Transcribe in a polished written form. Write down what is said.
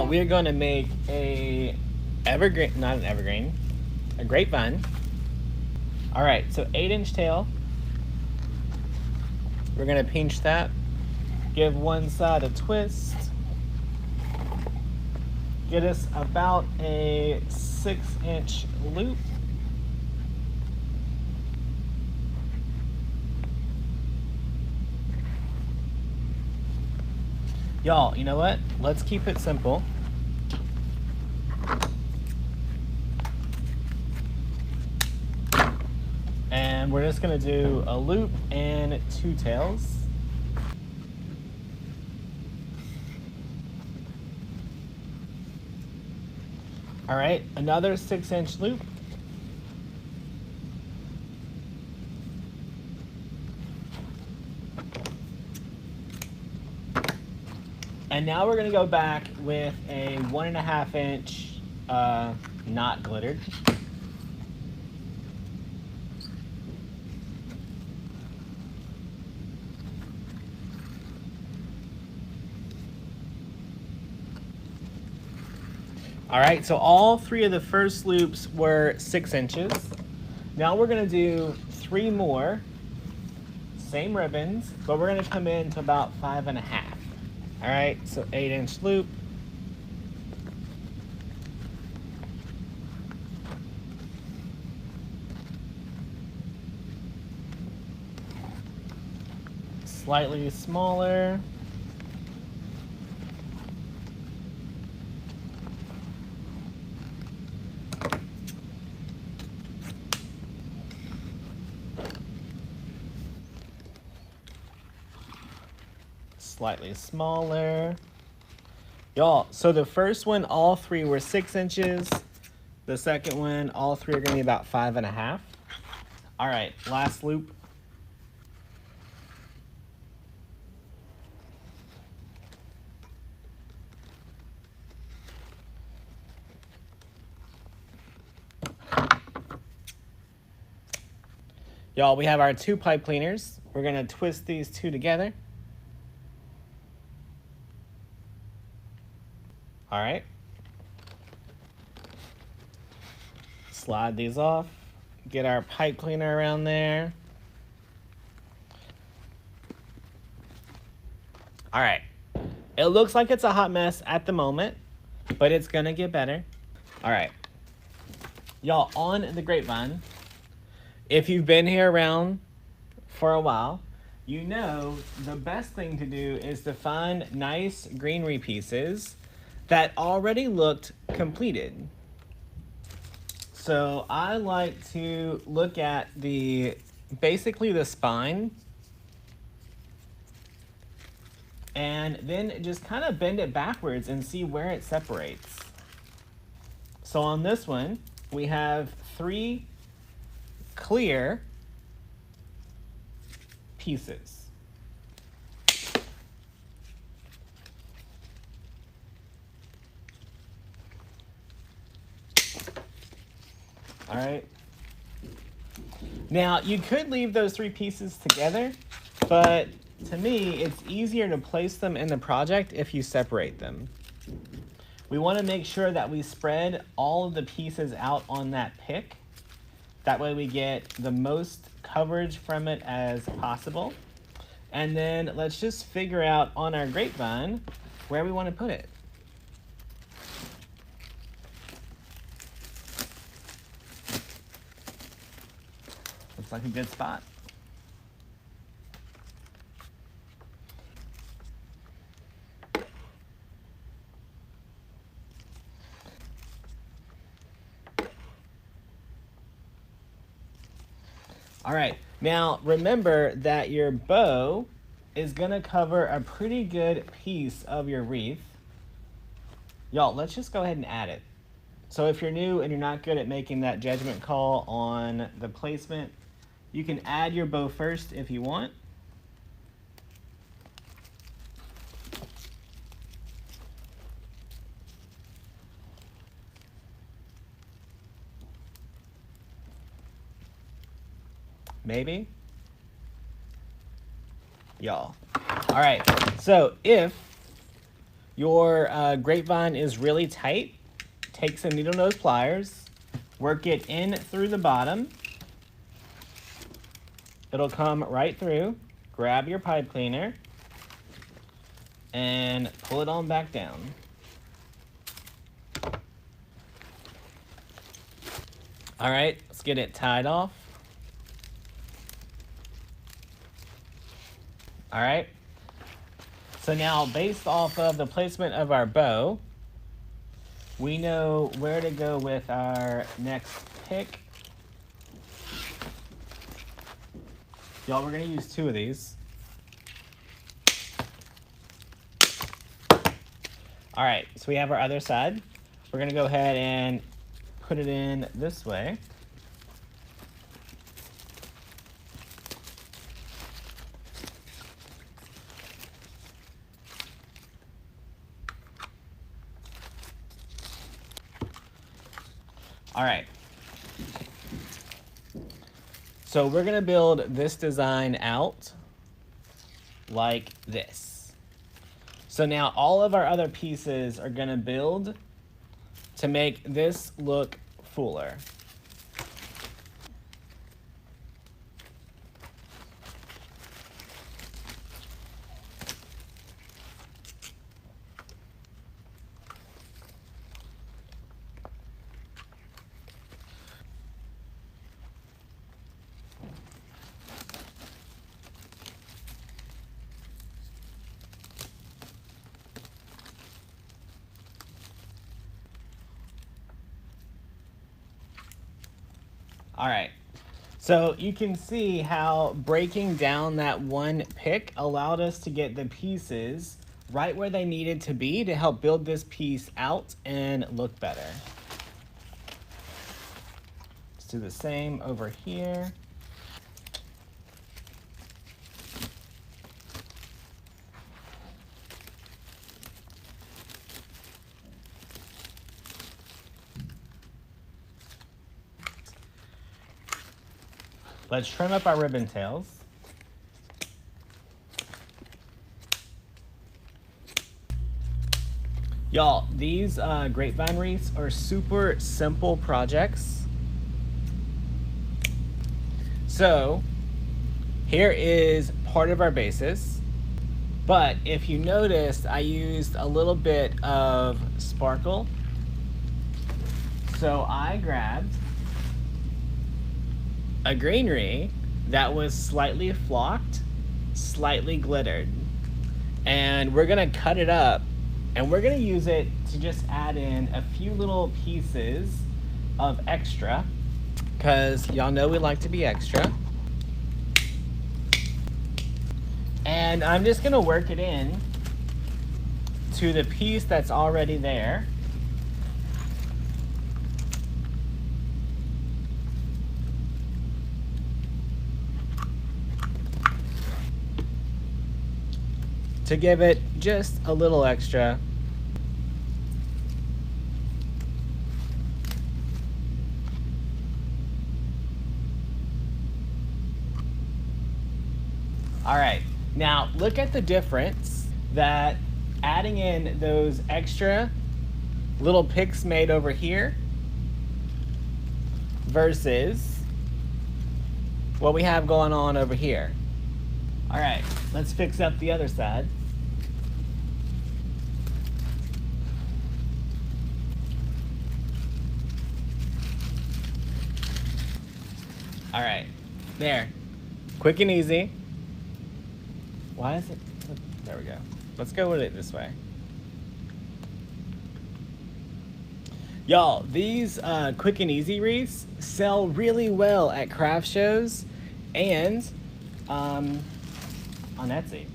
Y'all, we are going to make a evergreen, not an evergreen, a grapevine. All right, so 8-inch tail. We're going to pinch that. Give one side a twist. Get us about a 6-inch loop. Y'all, you know what? Let's keep it simple. And we're just gonna do a loop and 2 tails. All right, another 6-inch loop. And now we're gonna go back with a 1.5-inch, not glittered. All right, so all 3 of the first loops were 6 inches. Now we're gonna do 3 more, same ribbons, but we're gonna come in to about 5.5. All right, so 8-inch loop. Slightly smaller. Slightly smaller. Y'all, so the first one, all 3 were 6 inches. The second one, all 3 are gonna be about 5.5. All right, last loop. Y'all, we have our 2 pipe cleaners. We're gonna twist these 2 together. All right. Slide these off. Get our pipe cleaner around there. All right. It looks like it's a hot mess at the moment, but it's gonna get better. All right. Y'all, on the grapevine, if you've been here around for a while, you know the best thing to do is to find nice greenery pieces that already looked completed. So I like to look at basically the spine, and then just kind of bend it backwards and see where it separates. So on this one, we have 3 clear pieces. All right. Now, you could leave those 3 pieces together, but to me, it's easier to place them in the project if you separate them. We want to make sure that we spread all of the pieces out on that pick. That way we get the most coverage from it as possible. And then let's just figure out on our grapevine where we want to put it. Looks like a good spot. All right, now remember that your bow is gonna cover a pretty good piece of your wreath. Y'all, let's just go ahead and add it. So if you're new and you're not good at making that judgment call on the placement, you can add your bow first if you want. Maybe. Y'all. All right, so if your grapevine is really tight, take some needle nose pliers, work it in through the bottom. It'll come right through. Grab your pipe cleaner and pull it on back down. All right, let's get it tied off. All right. So now, based off of the placement of our bow, we know where to go with our next pick. Y'all, we're gonna use 2 of these. All right, so we have our other side. We're gonna go ahead and put it in this way. All right. So we're gonna build this design out like this. So now all of our other pieces are gonna build to make this look fuller. All right, so you can see how breaking down that one pick allowed us to get the pieces right where they needed to be to help build this piece out and look better. Let's do the same over here. Let's trim up our ribbon tails. Y'all, these grapevine wreaths are super simple projects. So here is part of our basis. But if you noticed, I used a little bit of sparkle. So I grabbed a greenery that was slightly flocked, slightly glittered. And we're gonna cut it up and we're gonna use it to just add in a few little pieces of extra, because y'all know we like to be extra. And I'm just gonna work it in to the piece that's already there. To give it just a little extra. All right, now look at the difference that adding in those extra little picks made over here versus what we have going on over here. All right, let's fix up the other side. All right, there, quick and easy. Why is it, there we go. Let's go with it this way. Y'all, these quick and easy wreaths sell really well at craft shows and on Etsy.